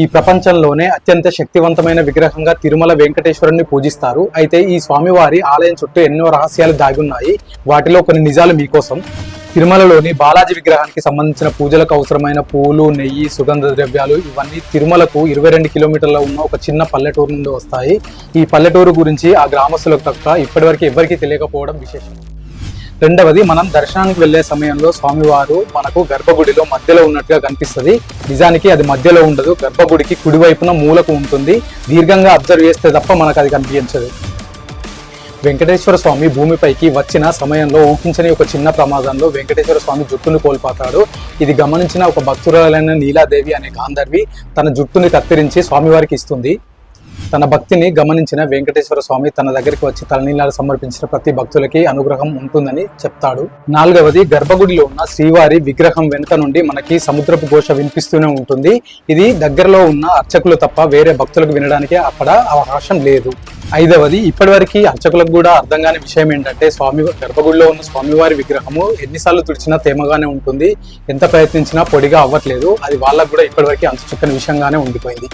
ఈ ప్రపంచంలోనే అత్యంత శక్తివంతమైన విగ్రహంగా తిరుమల వెంకటేశ్వరుని పూజిస్తారు. అయితే ఈ స్వామివారి ఆలయం చుట్టూ ఎన్నో రహస్యాలు దాగి ఉన్నాయి. వాటిలో కొన్ని నిజాలు మీకోసం. తిరుమలలోని బాలాజీ విగ్రహానికి సంబంధించిన పూజలకు అవసరమైన పూలు, నెయ్యి, సుగంధ ద్రవ్యాలు ఇవన్నీ తిరుమలకు 22 కిలోమీటర్ల ఉన్న ఒక చిన్న పల్లెటూరు నుండి వస్తాయి. ఈ పల్లెటూరు గురించి ఆ గ్రామస్తులకు తప్ప ఇప్పటివరకు ఎవరికీ తెలియకపోవడం విశేషం. రెండవది, మనం దర్శనానికి వెళ్లే సమయంలో స్వామివారు మనకు గర్భగుడిలో మధ్యలో ఉన్నట్టుగా కనిపిస్తుంది. నిజానికి అది మధ్యలో ఉండదు, గర్భగుడికి కుడివైపున మూలకు ఉంటుంది. దీర్ఘంగా అబ్జర్వ్ చేస్తే తప్ప మనకు అది కనిపించదు. వెంకటేశ్వర స్వామి భూమిపైకి వచ్చిన సమయంలో ఊహించని ఒక చిన్న ప్రమాదంలో వెంకటేశ్వర స్వామి జుట్టును కోల్పోతాడు. ఇది గమనించిన ఒక భక్తురాలైన నీలాదేవి అనే గాంధర్వి తన జుట్టుని కత్తిరించి స్వామివారికి ఇస్తుంది. తన భక్తిని గమనించిన వెంకటేశ్వర స్వామి తన దగ్గరికి వచ్చి తలనీలాలు సమర్పించిన ప్రతి భక్తులకి అనుగ్రహం ఉంటుందని చెప్తాడు. నాలుగవది, గర్భగుడిలో ఉన్న శ్రీవారి విగ్రహం వెనుక నుండి మనకి సముద్రపు ఘోష వినిపిస్తూనే ఉంటుంది. ఇది దగ్గరలో ఉన్న అర్చకులు తప్ప వేరే భక్తులకు వినడానికి అక్కడ అవకాశం లేదు. ఐదవది, ఇప్పటివరకు అర్చకులకు కూడా అర్థం కాని విషయం ఏంటంటే గర్భగుడిలో ఉన్న స్వామివారి విగ్రహము ఎన్నిసార్లు తుడిచినా తేమగానే ఉంటుంది, ఎంత ప్రయత్నించినా పొడిగా అవ్వట్లేదు. అది వాళ్ళకు కూడా ఇప్పటివరకు అంత చక్కని విషయంగానే ఉండిపోయింది.